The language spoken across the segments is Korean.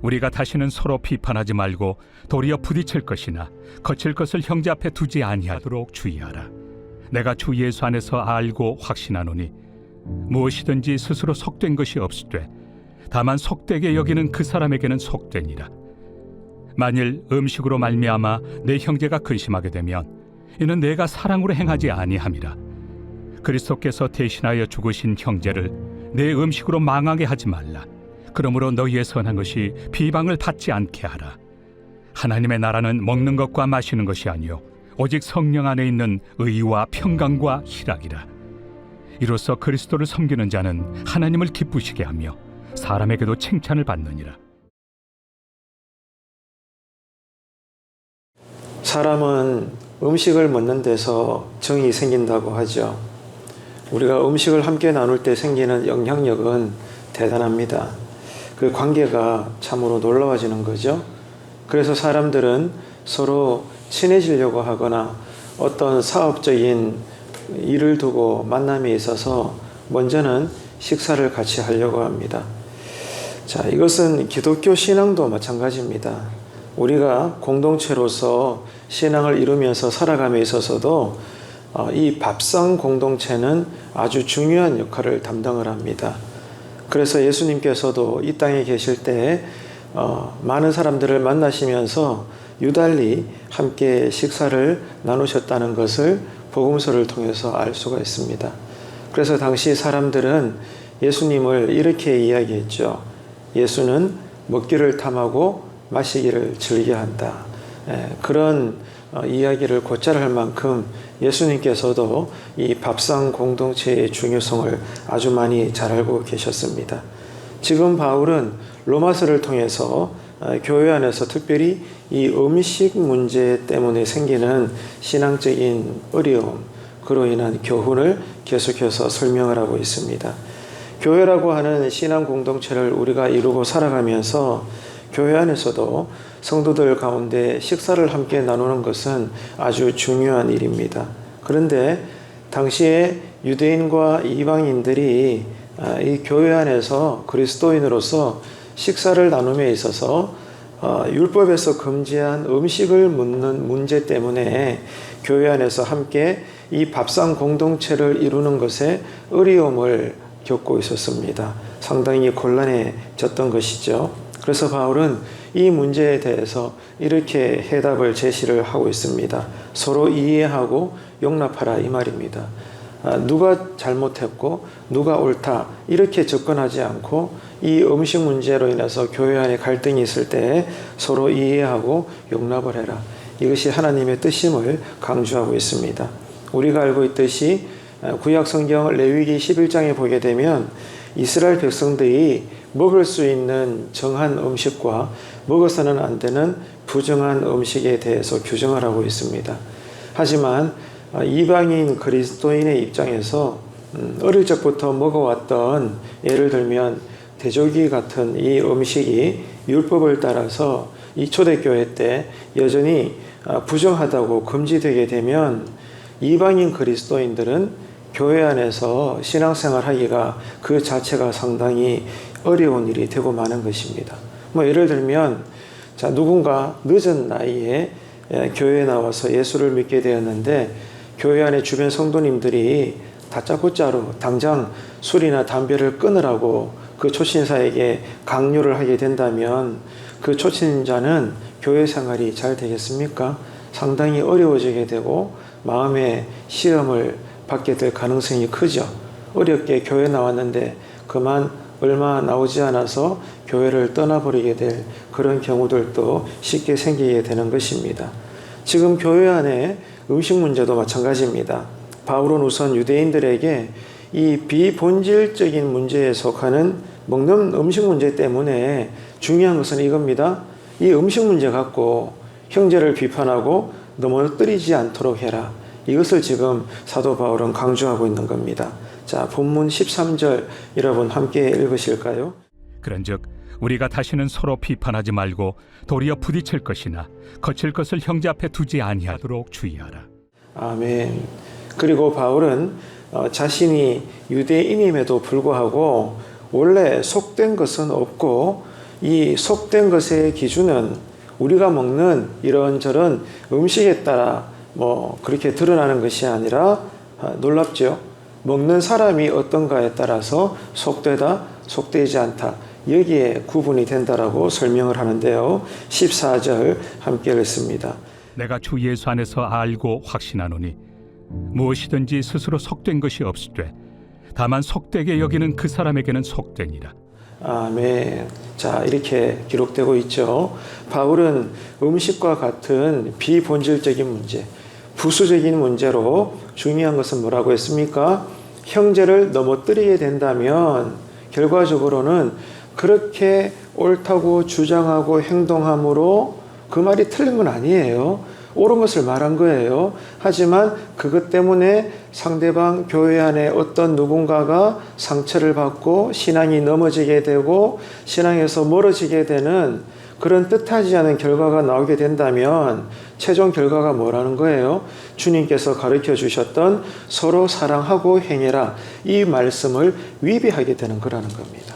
우리가 다시는 서로 비판하지 말고 도리어 부딪힐 것이나 거칠 것을 형제 앞에 두지 아니하도록 주의하라. 내가 주 예수 안에서 알고 확신하노니 무엇이든지 스스로 속된 것이 없으되 다만 속되게 여기는 그 사람에게는 속되니라. 만일 음식으로 말미암아 내 형제가 근심하게 되면 이는 내가 사랑으로 행하지 아니함이라. 그리스도께서 대신하여 죽으신 형제를 내 음식으로 망하게 하지 말라. 그러므로 너희의 선한 것이 비방을 받지 않게 하라. 하나님의 나라는 먹는 것과 마시는 것이 아니요 오직 성령 안에 있는 의와 평강과 희락이라. 이로써 그리스도를 섬기는 자는 하나님을 기쁘시게 하며 사람에게도 칭찬을 받느니라. 사람은 음식을 먹는 데서 정이 생긴다고 하죠. 우리가 음식을 함께 나눌 때 생기는 영향력은 대단합니다. 그 관계가 참으로 놀라워지는 거죠. 그래서 사람들은 서로 친해지려고 하거나 어떤 사업적인 일을 두고 만남이 있어서 먼저는 식사를 같이 하려고 합니다. 자, 이것은 기독교 신앙도 마찬가지입니다. 우리가 공동체로서 신앙을 이루면서 살아감에 있어서도 이 밥상 공동체는 아주 중요한 역할을 담당을 합니다. 그래서 예수님께서도 이 땅에 계실 때 많은 사람들을 만나시면서 유달리 함께 식사를 나누셨다는 것을 복음서를 통해서 알 수가 있습니다. 그래서 당시 사람들은 예수님을 이렇게 이야기했죠. 예수는 먹기를 탐하고 마시기를 즐겨한다. 그런 이야기를 곧잘 할 만큼 예수님께서도 이 밥상 공동체의 중요성을 아주 많이 잘 알고 계셨습니다. 지금 바울은 로마서를 통해서 교회 안에서 특별히 이 음식 문제 때문에 생기는 신앙적인 어려움, 그로 인한 교훈을 계속해서 설명을 하고 있습니다. 교회라고 하는 신앙 공동체를 우리가 이루고 살아가면서 교회 안에서도 성도들 가운데 식사를 함께 나누는 것은 아주 중요한 일입니다. 그런데 당시에 유대인과 이방인들이 이 교회 안에서 그리스도인으로서 식사를 나눔에 있어서 율법에서 금지한 음식을 묻는 문제 때문에 교회 안에서 함께 이 밥상 공동체를 이루는 것에 어려움을 겪고 있었습니다. 상당히 곤란해졌던 것이죠. 그래서 바울은 이 문제에 대해서 이렇게 해답을 제시를 하고 있습니다. 서로 이해하고 용납하라 이 말입니다. 누가 잘못했고 누가 옳다 이렇게 접근하지 않고 이 음식 문제로 인해서 교회 안에 갈등이 있을 때 서로 이해하고 용납을 해라. 이것이 하나님의 뜻임을 강조하고 있습니다. 우리가 알고 있듯이 구약 성경 레위기 11장에 보게 되면 이스라엘 백성들이 먹을 수 있는 정한 음식과 먹어서는 안 되는 부정한 음식에 대해서 규정을 하고 있습니다. 하지만 이방인 그리스도인의 입장에서 어릴 적부터 먹어왔던, 예를 들면 돼지고기 같은 이 음식이 율법을 따라서 이 초대교회 때 여전히 부정하다고 금지되게 되면 이방인 그리스도인들은 교회 안에서 신앙생활 하기가 그 자체가 상당히 어려운 일이 되고 마는 것입니다. 예를 들면 누군가 늦은 나이에 교회에 나와서 예수를 믿게 되었는데 교회 안에 주변 성도님들이 다짜고짜로 당장 술이나 담배를 끊으라고 그 초신사에게 강요를 하게 된다면 그 초신자는 교회 생활이 잘 되겠습니까? 상당히 어려워지게 되고 마음의 시험을 받게 될 가능성이 크죠. 어렵게 교회 나왔는데 그만 얼마 나오지 않아서 교회를 떠나버리게 될 그런 경우들도 쉽게 생기게 되는 것입니다. 지금 교회 안에 음식 문제도 마찬가지입니다. 바울은 우선 유대인들에게 이 비본질적인 문제에 속하는 먹는 음식 문제 때문에 중요한 것은 이겁니다. 이 음식 문제 갖고 형제를 비판하고 넘어뜨리지 않도록 해라. 이것을 지금 사도 바울은 강조하고 있는 겁니다. 자, 본문 13절 여러분 함께 읽으실까요? 그런즉 우리가 다시는 서로 비판하지 말고 도리어 부딪힐 것이나 거칠 것을 형제 앞에 두지 아니하도록 주의하라. 아멘. 그리고 바울은 자신이 유대인임에도 불구하고 원래 속된 것은 없고 이 속된 것의 기준은 우리가 먹는 이런저런 음식에 따라 그렇게 드러나는 것이 아니라 놀랍죠. 먹는 사람이 어떤가에 따라서 속되다, 속되지 않다. 여기에 구분이 된다라고 설명을 하는데요. 14절 함께 읽습니다. 내가 주 예수 안에서 알고 확신하노니 무엇이든지 스스로 속된 것이 없으되 다만 속되게 여기는 그 사람에게는 속되니라. 아멘. 자, 이렇게 기록되고 있죠. 바울은 음식과 같은 비본질적인 문제, 부수적인 문제로 중요한 것은 뭐라고 했습니까? 형제를 넘어뜨리게 된다면 결과적으로는 그렇게 옳다고 주장하고 행동함으로 그 말이 틀린 건 아니에요. 옳은 것을 말한 거예요. 하지만 그것 때문에 상대방 교회 안에 어떤 누군가가 상처를 받고 신앙이 넘어지게 되고 신앙에서 멀어지게 되는 그런 뜻하지 않은 결과가 나오게 된다면 최종 결과가 뭐라는 거예요? 주님께서 가르쳐 주셨던 서로 사랑하고 행해라, 이 말씀을 위배하게 되는 거라는 겁니다.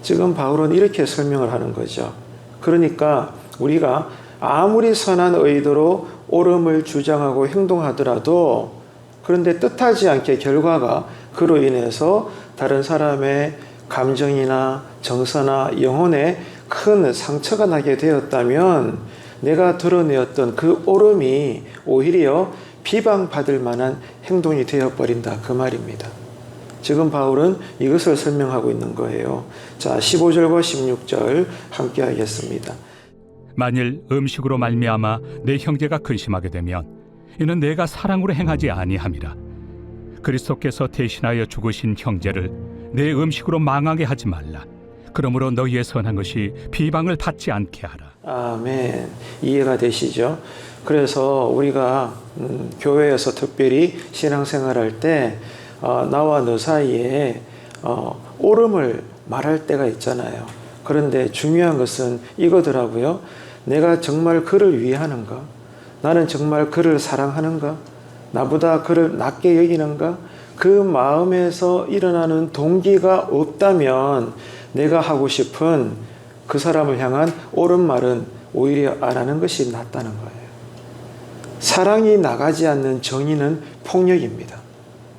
지금 바울은 이렇게 설명을 하는 거죠. 그러니까 우리가 아무리 선한 의도로 옳음을 주장하고 행동하더라도 그런데 뜻하지 않게 결과가 그로 인해서 다른 사람의 감정이나 정서나 영혼에 큰 상처가 나게 되었다면 내가 드러내었던 그 옳음이 오히려 비방받을 만한 행동이 되어버린다, 그 말입니다. 지금 바울은 이것을 설명하고 있는 거예요. 자, 15절과 16절 함께 하겠습니다. 만일 음식으로 말미암아 내 형제가 근심하게 되면 이는 내가 사랑으로 행하지 아니함이라. 그리스도께서 대신하여 죽으신 형제를 내 음식으로 망하게 하지 말라. 그러므로 너희의 선한 것이 비방을 받지 않게 하라. 아멘. 이해가 되시죠? 그래서 우리가 교회에서 특별히 신앙생활할 때 나와 너 사이에 옳음을 말할 때가 있잖아요. 그런데 중요한 것은 이거더라고요. 내가 정말 그를 위하는가? 나는 정말 그를 사랑하는가? 나보다 그를 낮게 여기는가? 그 마음에서 일어나는 동기가 없다면 내가 하고 싶은 그 사람을 향한 옳은 말은 오히려 안 하는 것이 낫다는 거예요. 사랑이 나가지 않는 정의는 폭력입니다.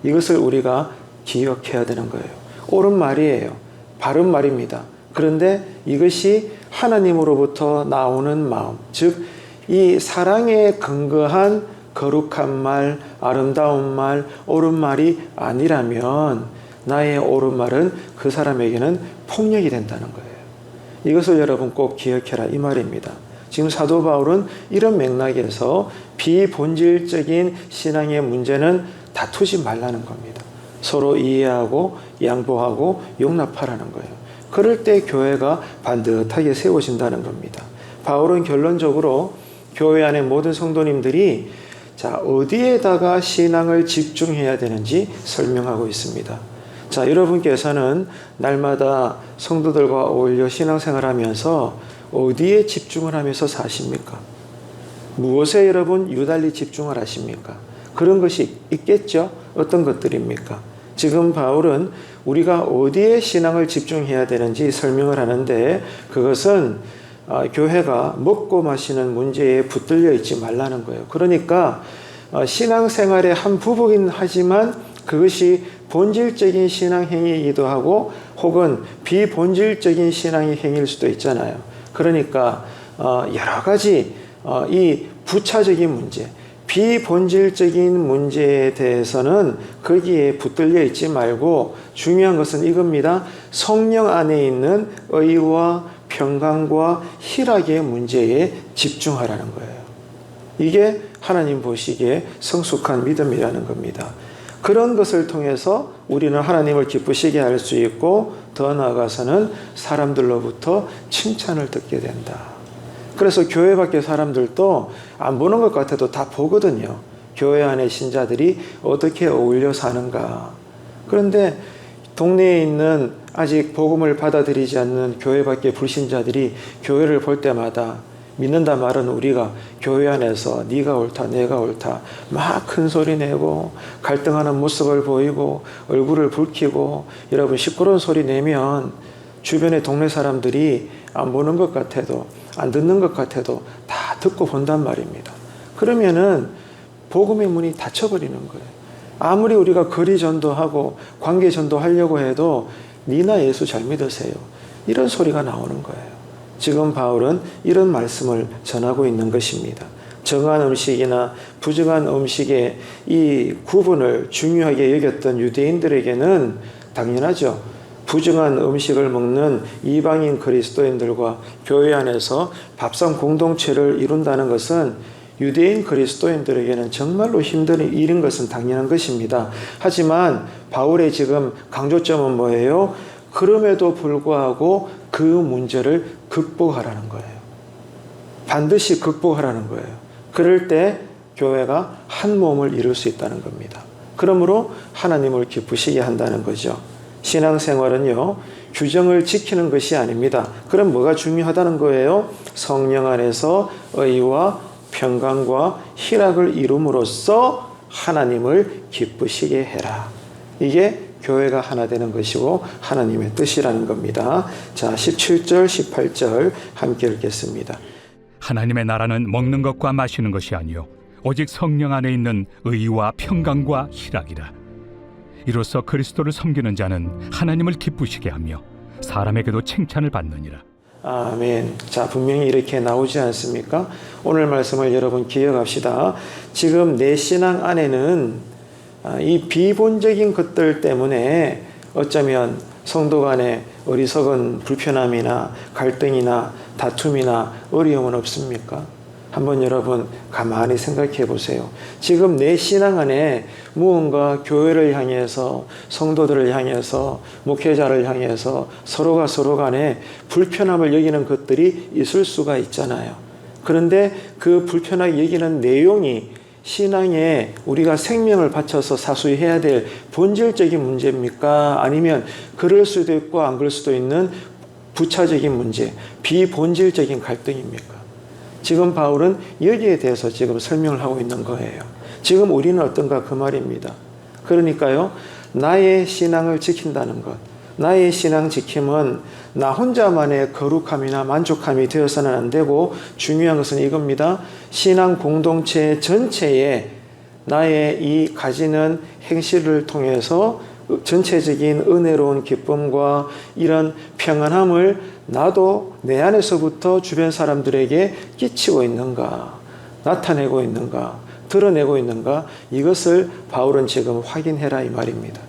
이것을 우리가 기억해야 되는 거예요. 옳은 말이에요. 바른 말입니다. 그런데 이것이 하나님으로부터 나오는 마음, 즉 이 사랑에 근거한 거룩한 말, 아름다운 말, 옳은 말이 아니라면 나의 옳은 말은 그 사람에게는 폭력이 된다는 거예요. 이것을 여러분 꼭 기억해라, 이 말입니다. 지금 사도 바울은 이런 맥락에서 비본질적인 신앙의 문제는 다투지 말라는 겁니다. 서로 이해하고 양보하고 용납하라는 거예요. 그럴 때 교회가 반듯하게 세워진다는 겁니다. 바울은 결론적으로 교회 안의 모든 성도님들이 자, 어디에다가 신앙을 집중해야 되는지 설명하고 있습니다. 자, 여러분께서는 날마다 성도들과 어울려 신앙생활하면서 어디에 집중을 하면서 사십니까? 무엇에 여러분 유달리 집중을 하십니까? 그런 것이 있겠죠? 어떤 것들입니까? 지금 바울은 우리가 어디에 신앙을 집중해야 되는지 설명을 하는데 그것은 교회가 먹고 마시는 문제에 붙들려 있지 말라는 거예요. 그러니까 신앙생활의 한 부분이긴 하지만 그것이 본질적인 신앙 행위이기도 하고 혹은 비본질적인 신앙의 행위일 수도 있잖아요. 그러니까 여러 가지 이 부차적인 문제, 비본질적인 문제에 대해서는 거기에 붙들려 있지 말고 중요한 것은 이겁니다. 성령 안에 있는 의와 평강과 희락의 문제에 집중하라는 거예요. 이게 하나님 보시기에 성숙한 믿음이라는 겁니다. 그런 것을 통해서 우리는 하나님을 기쁘시게 할 수 있고 더 나아가서는 사람들로부터 칭찬을 듣게 된다. 그래서 교회 밖의 사람들도 안 보는 것 같아도 다 보거든요. 교회 안의 신자들이 어떻게 어울려 사는가. 그런데 동네에 있는 아직 복음을 받아들이지 않는 교회 밖의 불신자들이 교회를 볼 때마다 믿는다 말은 우리가 교회 안에서 네가 옳다 내가 옳다 막 큰 소리 내고 갈등하는 모습을 보이고 얼굴을 붉히고 여러분 시끄러운 소리 내면 주변의 동네 사람들이 안 보는 것 같아도 안 듣는 것 같아도 다 듣고 본단 말입니다. 그러면은 복음의 문이 닫혀버리는 거예요. 아무리 우리가 거리 전도하고 관계 전도하려고 해도 니나 예수 잘 믿으세요. 이런 소리가 나오는 거예요. 지금 바울은 이런 말씀을 전하고 있는 것입니다. 정한 음식이나 부정한 음식의 이 구분을 중요하게 여겼던 유대인들에게는 당연하죠. 부정한 음식을 먹는 이방인 그리스도인들과 교회 안에서 밥상 공동체를 이룬다는 것은 유대인 그리스도인들에게는 정말로 힘든 일인 것은 당연한 것입니다. 하지만 바울의 지금 강조점은 뭐예요? 그럼에도 불구하고 그 문제를 극복하라는 거예요. 반드시 극복하라는 거예요. 그럴 때 교회가 한 몸을 이룰 수 있다는 겁니다. 그러므로 하나님을 기쁘시게 한다는 거죠. 신앙생활은요, 규정을 지키는 것이 아닙니다. 그럼 뭐가 중요하다는 거예요? 성령 안에서 의와 평강과 희락을 이룸으로써 하나님을 기쁘시게 해라. 이게 교회가 하나 되는 것이고 하나님의 뜻이라는 겁니다. 자, 17절, 18절 함께 읽겠습니다. 하나님의 나라는 먹는 것과 마시는 것이 아니요 오직 성령 안에 있는 의와 평강과 희락이라. 이로써 그리스도를 섬기는 자는 하나님을 기쁘시게 하며 사람에게도 칭찬을 받느니라. 아멘. 자, 분명히 이렇게 나오지 않습니까? 오늘 말씀을 여러분 기억합시다. 지금 내 신앙 안에는 이 비본적인 것들 때문에 어쩌면 성도 간에 어리석은 불편함이나 갈등이나 다툼이나 어려움은 없습니까? 한번 여러분 가만히 생각해 보세요. 지금 내 신앙 안에 무언가 교회를 향해서 성도들을 향해서 목회자를 향해서 서로가 서로 간에 불편함을 여기는 것들이 있을 수가 있잖아요. 그런데 그 불편하게 여기는 내용이 신앙에 우리가 생명을 바쳐서 사수해야 될 본질적인 문제입니까? 아니면 그럴 수도 있고 안 그럴 수도 있는 부차적인 문제, 비본질적인 갈등입니까? 지금 바울은 여기에 대해서 지금 설명을 하고 있는 거예요. 지금 우리는 어떤가 그 말입니다. 그러니까요, 나의 신앙을 지킨다는 것, 나의 신앙 지킴은 나 혼자만의 거룩함이나 만족함이 되어서는 안 되고 중요한 것은 이겁니다. 신앙 공동체 전체에 나의 이 가지는 행실을 통해서 전체적인 은혜로운 기쁨과 이런 평안함을 나도 내 안에서부터 주변 사람들에게 끼치고 있는가, 나타내고 있는가, 드러내고 있는가, 이것을 바울은 지금 확인해라 이 말입니다.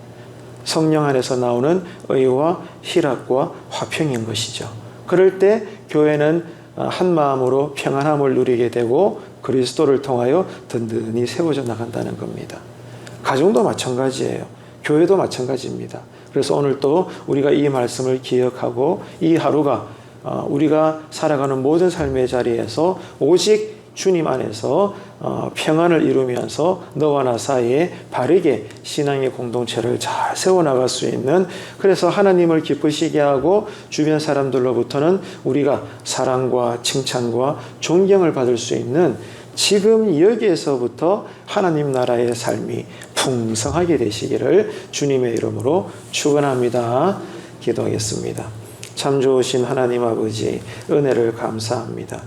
성령 안에서 나오는 의와 희락과 화평인 것이죠. 그럴 때 교회는 한 마음으로 평안함을 누리게 되고 그리스도를 통하여 든든히 세워져 나간다는 겁니다. 가정도 마찬가지예요. 교회도 마찬가지입니다. 그래서 오늘 또 우리가 이 말씀을 기억하고 이 하루가 우리가 살아가는 모든 삶의 자리에서 오직 주님 안에서 평안을 이루면서 너와 나 사이에 바르게 신앙의 공동체를 잘 세워나갈 수 있는, 그래서 하나님을 기쁘시게 하고 주변 사람들로부터는 우리가 사랑과 칭찬과 존경을 받을 수 있는 지금 여기에서부터 하나님 나라의 삶이 풍성하게 되시기를 주님의 이름으로 축원합니다. 기도하겠습니다. 참 좋으신 하나님 아버지, 은혜를 감사합니다.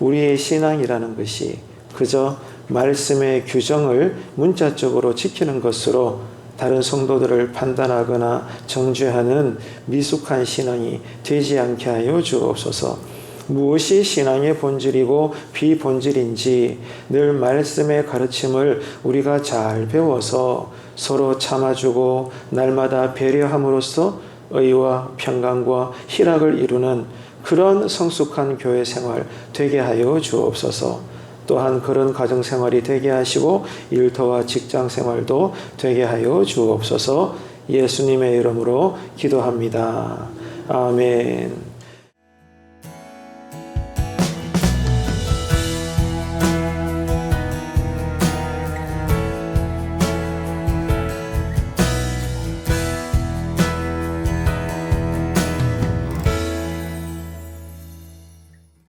우리의 신앙이라는 것이 그저 말씀의 규정을 문자적으로 지키는 것으로 다른 성도들을 판단하거나 정죄하는 미숙한 신앙이 되지 않게 하여 주옵소서. 무엇이 신앙의 본질이고 비본질인지 늘 말씀의 가르침을 우리가 잘 배워서 서로 참아주고 날마다 배려함으로써 의와 평강과 희락을 이루는 그런 성숙한 교회 생활 되게 하여 주옵소서. 또한 그런 가정 생활이 되게 하시고 일터와 직장 생활도 되게 하여 주옵소서. 예수님의 이름으로 기도합니다. 아멘.